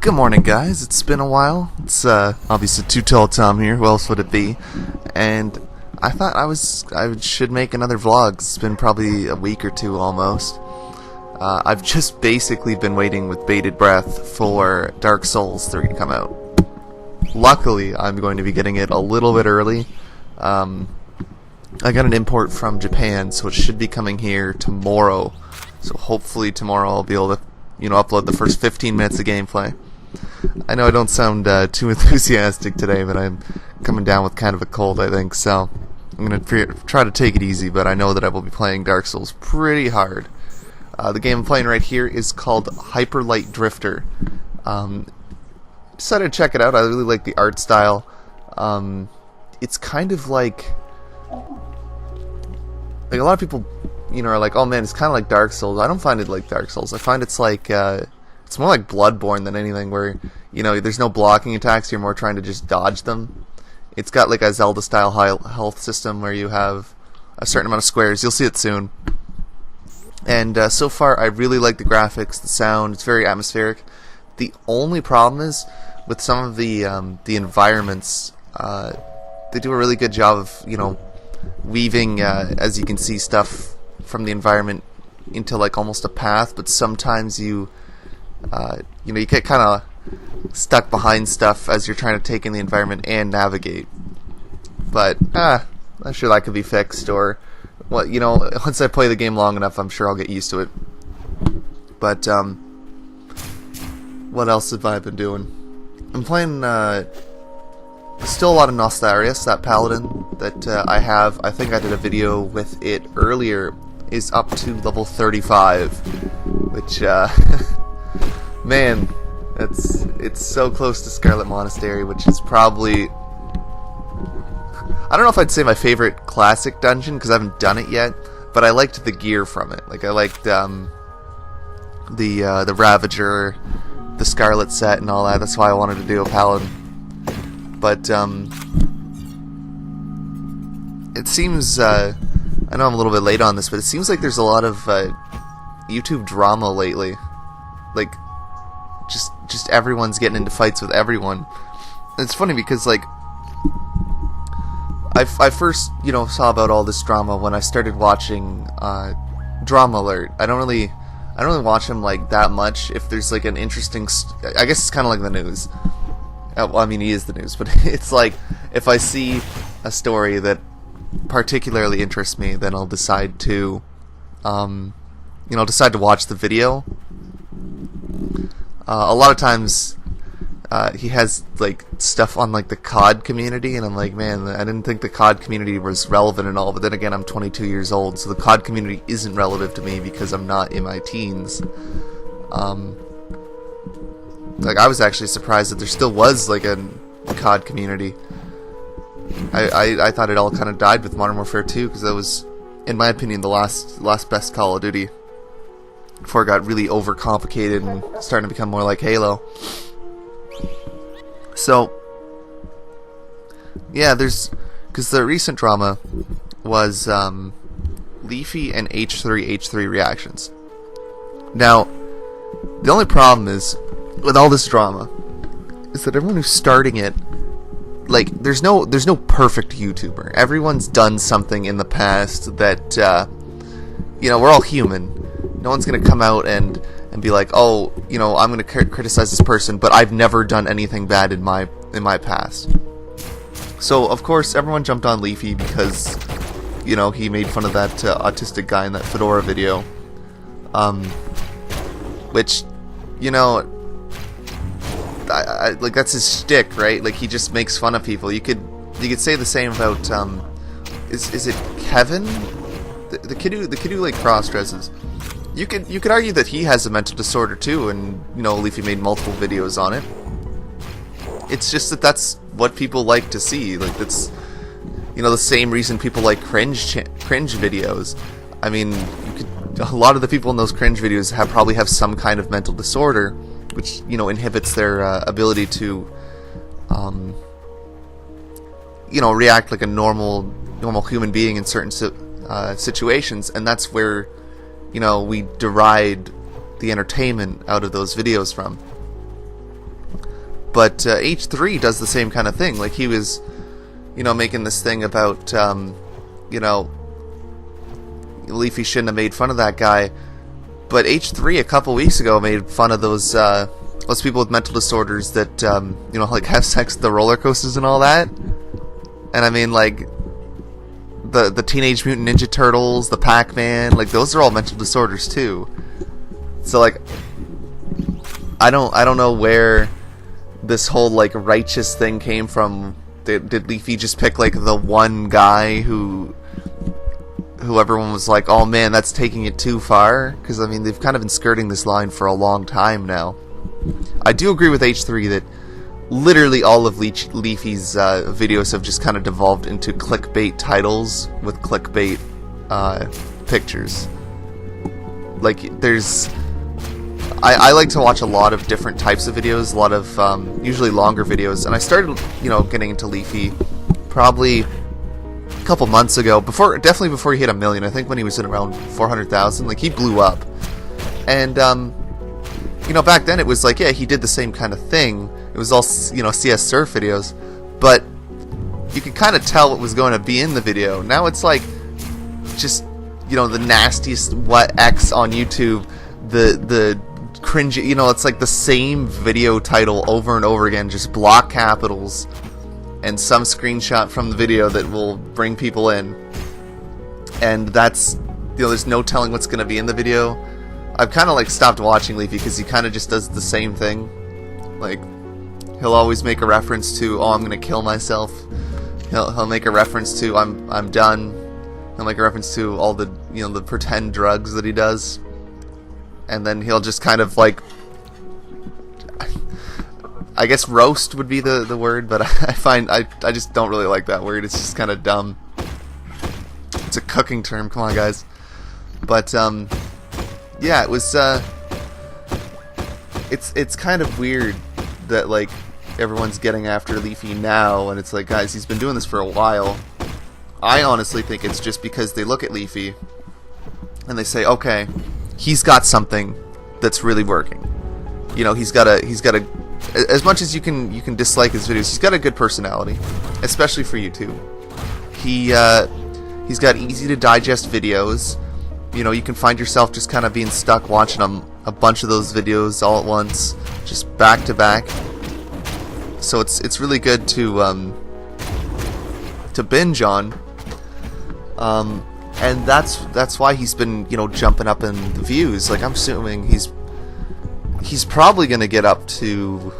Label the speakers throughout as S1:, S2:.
S1: Good morning, guys. It's been a while. It's obviously Too Tall Tom here. Who else would it be? And I thought I should make another vlog. It's been probably a week or two almost. I've just basically been waiting with bated breath for Dark Souls 3 to come out. Luckily, I'm going to be getting it a little bit early. I got an import from Japan, so it should be coming here tomorrow. So hopefully tomorrow I'll be able to, upload the first 15 minutes of gameplay. I know I don't sound too enthusiastic today, but I'm coming down with kind of a cold, I think, so I'm going to try to take it easy, but I know that I will be playing Dark Souls pretty hard. The game I'm playing right here is called Hyper Light Drifter. Decided to check it out. I really like the art style. It's kind of like a lot of people, are like, oh man, it's kind of like Dark Souls. I don't find it like Dark Souls. I find it's like, it's more like Bloodborne than anything where, there's no blocking attacks, you're more trying to just dodge them. It's got like a Zelda-style high health system where you have a certain amount of squares. You'll see it soon. And so far, I really like the graphics, the sound. It's very atmospheric. The only problem is with some of the environments. They do a really good job of weaving, as you can see, stuff from the environment into like almost a path. But sometimes you get kind of stuck behind stuff as you're trying to take in the environment and navigate. But I'm sure that could be fixed, or once I play the game long enough, I'm sure I'll get used to it. But what else have I been doing? I'm playing still a lot of Nostarius. That paladin that I have. I think I did a video with it earlier. Is up to level 35, which man, it's so close to Scarlet Monastery, which is probably, I don't know if I'd say my favorite classic dungeon because I haven't done it yet, but I liked the gear from it. Like I liked the Ravager, the Scarlet set, and all that. That's why I wanted to do a paladin. But it seems I know I'm a little bit late on this, but it seems like there's a lot of YouTube drama lately. Like just everyone's getting into fights with everyone. And it's funny because like I first saw about all this drama when I started watching Drama Alert. I don't really watch him like that much. If there's like an interesting, I guess it's kind of like the news. Well, I mean, he is the news, but it's like if I see a story that particularly interests me, then I'll decide to, watch the video. A lot of times, he has like stuff on like the COD community, and I'm like, man, I didn't think the COD community was relevant and all. But then again, I'm 22 years old, so the COD community isn't relevant to me because I'm not in my teens. Like I was actually surprised that there still was like a COD community. I thought it all kind of died with Modern Warfare 2 because that was, in my opinion, the last best Call of Duty before it got really overcomplicated and starting to become more like Halo. So yeah, because the recent drama was Leafy and H3H3 reactions. Now the only problem is with all this drama is that everyone who's starting it, like, there's no perfect YouTuber. Everyone's done something in the past that, we're all human. No one's gonna come out and be like, oh, I'm gonna criticize this person, but I've never done anything bad in my past. So of course everyone jumped on Leafy because, he made fun of that autistic guy in that Fedora video, which, like that's his shtick, right? Like he just makes fun of people. You could say the same about is it Kevin, the kid who like cross dresses. You could argue that he has a mental disorder too, and Leafy made multiple videos on it. It's just that's what people like to see. Like that's the same reason people like cringe videos. I mean, a lot of the people in those cringe videos probably have some kind of mental disorder, which inhibits their ability to react like a normal human being in certain situations, and that's where we deride the entertainment out of those videos from. But H3 does the same kind of thing. Like, he was, you know, making this thing about, you know, Leafy shouldn't have made fun of that guy. But H3 a couple weeks ago made fun of those people with mental disorders that, you know, like have sex with the roller coasters and all that. And I mean, like, the Teenage Mutant Ninja Turtles, the Pac-Man, like, those are all mental disorders too. So, like, I don't know where this whole, like, righteous thing came from. Did Leafy just pick, like, the one guy who everyone was like, oh man, that's taking it too far? Because, I mean, they've kind of been skirting this line for a long time now. I do agree with H3 that literally all of Leafy's videos have just kind of devolved into clickbait titles with clickbait pictures. Like, there's... I like to watch a lot of different types of videos, a lot of usually longer videos, and I started, you know, getting into Leafy probably a couple months ago, definitely before he hit 1 million. I think when he was at around 400,000, like, he blew up. And you know, back then it was like, yeah, he did the same kind of thing. It was all, you know, CS Surf videos, but you could kind of tell what was going to be in the video. Now it's like just, you know, the nastiest what X on YouTube, the cringy, you know, it's like the same video title over and over again, just block capitals and some screenshot from the video that will bring people in. And that's, you know, there's no telling what's going to be in the video. I've kind of, like, stopped watching Leafy because he kind of just does the same thing. Like, he'll always make a reference to, oh, I'm going to kill myself. He'll make a reference to, I'm done. He'll make a reference to all the, you know, the pretend drugs that he does. And then he'll just kind of, like, I guess roast would be the word, but I just don't really like that word. It's just kind of dumb. It's a cooking term, come on guys. But yeah, it was it's kind of weird that, like, everyone's getting after Leafy now, and it's like, guys, he's been doing this for a while. I honestly think it's just because they look at Leafy and they say, okay, he's got something that's really working. You know, he's got a as much as you can dislike his videos, he's got a good personality, especially for YouTube. He's got easy to digest videos. You know, you can find yourself just kind of being stuck watching a bunch of those videos all at once, just back to back. So it's really good to binge on. And that's why he's been, you know, jumping up in the views. Like, I'm assuming he's probably gonna get up to.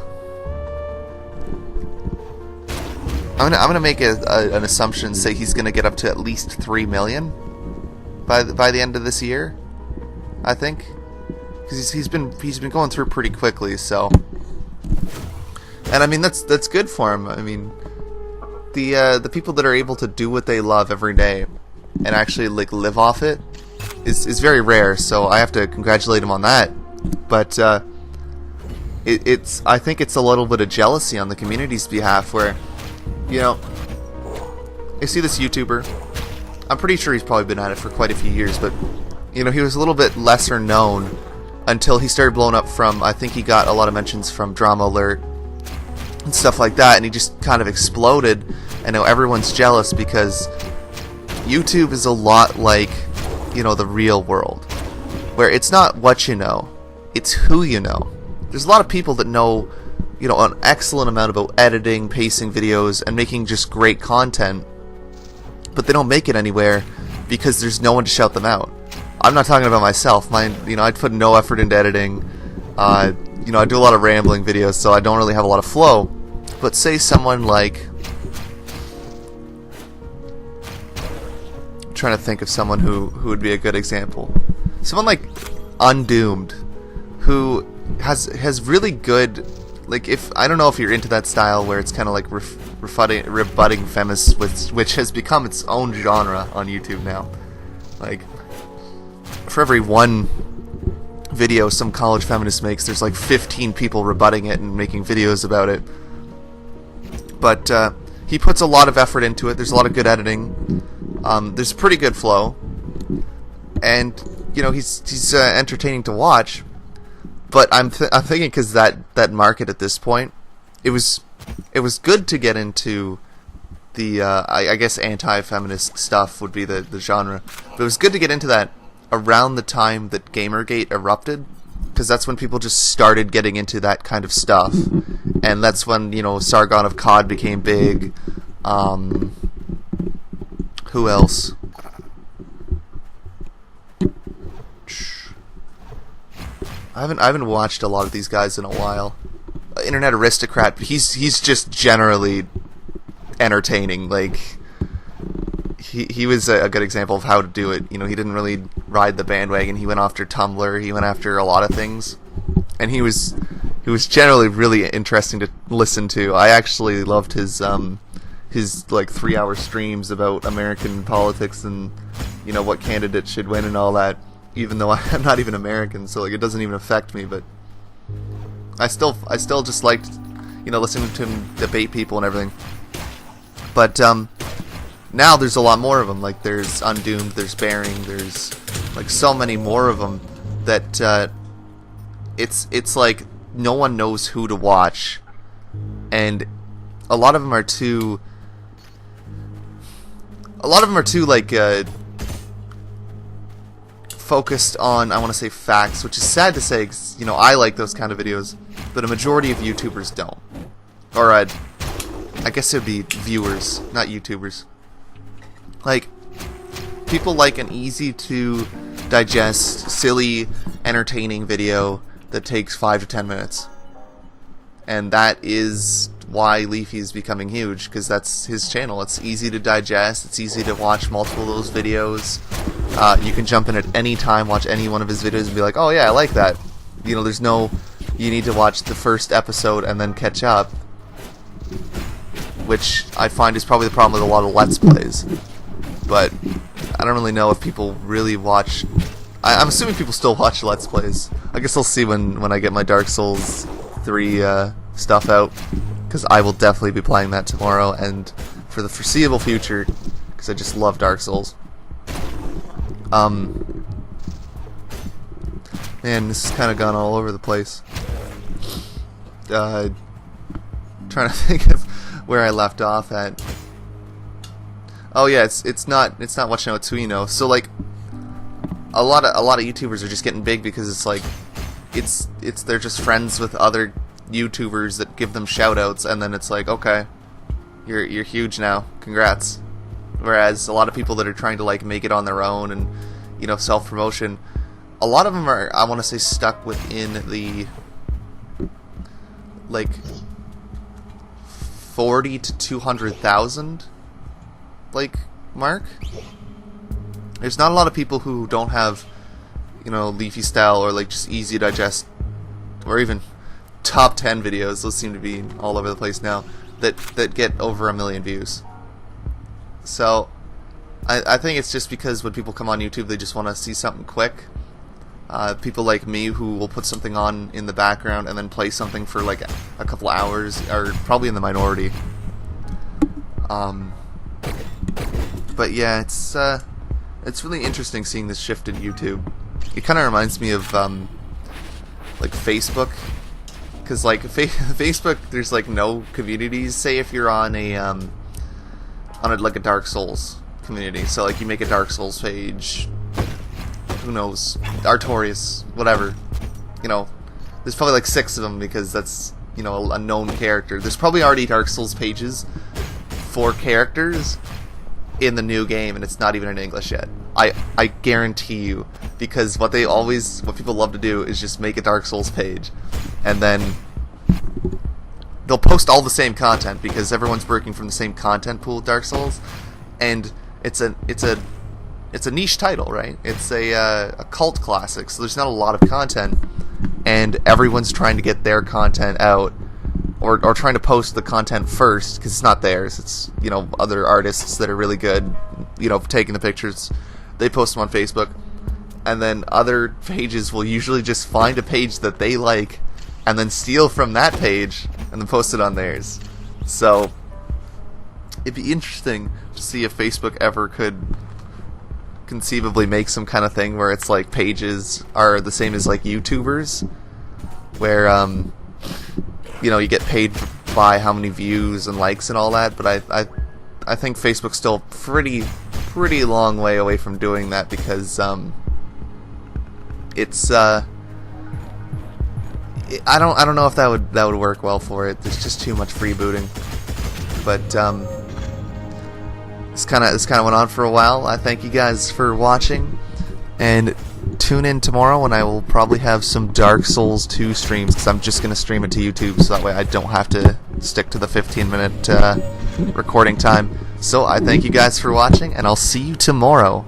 S1: I'm gonna make an assumption, say he's gonna get up to at least 3 million by the end of this year, I think, because he's been going through pretty quickly. So, and I mean that's good for him. I mean, the people that are able to do what they love every day and actually, like, live off it is very rare. So I have to congratulate him on that. But I think it's a little bit of jealousy on the community's behalf, where, you know, I see this YouTuber. I'm pretty sure he's probably been at it for quite a few years, but, you know, he was a little bit lesser known until he started blowing up from, I think he got a lot of mentions from Drama Alert and stuff like that, and he just kind of exploded, and now everyone's jealous because YouTube is a lot like, you know, the real world, where it's not what you know, it's who you know. There's a lot of people that know, you know, an excellent amount about editing, pacing videos, and making just great content, but they don't make it anywhere because there's no one to shout them out. I'm not talking about myself. You know, I put no effort into editing. You know, I do a lot of rambling videos, so I don't really have a lot of flow. But say someone like, I'm trying to think of someone who would be a good example. Someone like Undoomed, who has really good, like, if I don't know if you're into that style where it's kind of like rebutting feminists, which has become its own genre on YouTube now. Like, for every one video some college feminist makes, there's like 15 people rebutting it and making videos about it. But he puts a lot of effort into it. There's a lot of good editing. There's pretty good flow, and, you know, he's entertaining to watch. But I'm thinking, because that market at this point it was good to get into the I guess anti-feminist stuff would be the genre, but it was good to get into that around the time that Gamergate erupted, because that's when people just started getting into that kind of stuff, and that's when, you know, Sargon of COD became big. Who else? I haven't watched a lot of these guys in a while. Internet Aristocrat, he's just generally entertaining. Like, he was a good example of how to do it. You know, he didn't really ride the bandwagon. He went after Tumblr. He went after a lot of things, and he was generally really interesting to listen to. I actually loved his like 3-hour streams about American politics and, you know, what candidate should win and all that. Even though I'm not even American, so like it doesn't even affect me, but I still just liked, you know, listening to him debate people and everything. But now there's a lot more of them. Like, there's Undoomed, there's Bearing, there's like so many more of them that it's like no one knows who to watch, and a lot of them are too like focused on, I want to say, facts, which is sad to say, 'cause, you know, I like those kind of videos, but a majority of YouTubers don't. Or I guess it would be viewers, not YouTubers. Like, people like an easy to digest, silly, entertaining video that takes 5 to 10 minutes. And that is why Leafy is becoming huge, because that's his channel. It's easy to digest, it's easy to watch multiple of those videos. You can jump in at any time, watch any one of his videos and be like, oh yeah, I like that. You know, there's no, you need to watch the first episode and then catch up, which I find is probably the problem with a lot of Let's Plays. But I don't really know if people really watch, I'm assuming people still watch Let's Plays. I guess I'll see when I get my Dark Souls 3 stuff out, because I will definitely be playing that tomorrow and for the foreseeable future, because I just love Dark Souls. Man, this has kind of gone all over the place. Trying to think of where I left off at. Oh yeah, it's not watching out who you know. So like, a lot of YouTubers are just getting big because it's like, they're just friends with other YouTubers that give them shoutouts, and then it's like, okay, you're huge now, congrats. Whereas a lot of people that are trying to like make it on their own and, you know, self-promotion, a lot of them are, I want to say, stuck within the like 40 to 200,000 like mark. There's not a lot of people who don't have, you know, Leafy style or like just easy to digest, or even top 10 videos. Those seem to be all over the place now, that get over 1 million views. So I think it's just because when people come on YouTube, they just want to see something quick. People like me who will put something on in the background and then play something for like a couple hours are probably in the minority. But yeah, it's really interesting seeing this shift in YouTube. It kind of reminds me of like Facebook, because like Facebook, there's like no communities. Say if you're on a like a Dark Souls community, so like you make a Dark Souls page, who knows, Artorias, whatever, you know, there's probably like 6 of them because that's, you know, a known character. There's probably already Dark Souls pages for characters in the new game, and it's not even in English yet. I guarantee you, because what people love to do is just make a Dark Souls page, and then they'll post all the same content because everyone's working from the same content pool with Dark Souls, and it's a niche title, right? It's a cult classic, so there's not a lot of content, and everyone's trying to get their content out, or trying to post the content first, because it's not theirs. It's, you know, other artists that are really good, you know, taking the pictures. They post them on Facebook, and then other pages will usually just find a page that they like, and then steal from that page, and then post it on theirs. So it'd be interesting to see if Facebook ever could conceivably make some kind of thing where it's like pages are the same as like YouTubers, where you know, you get paid by how many views and likes and all that, but I think Facebook's still pretty long way away from doing that, because it's I don't know if that would work well for it. There's just too much freebooting. But this kind of went on for a while. I thank you guys for watching, and tune in tomorrow when I will probably have some Dark Souls 2 streams, because I'm just going to stream it to YouTube, so that way I don't have to stick to the 15-minute recording time. So I thank you guys for watching, and I'll see you tomorrow.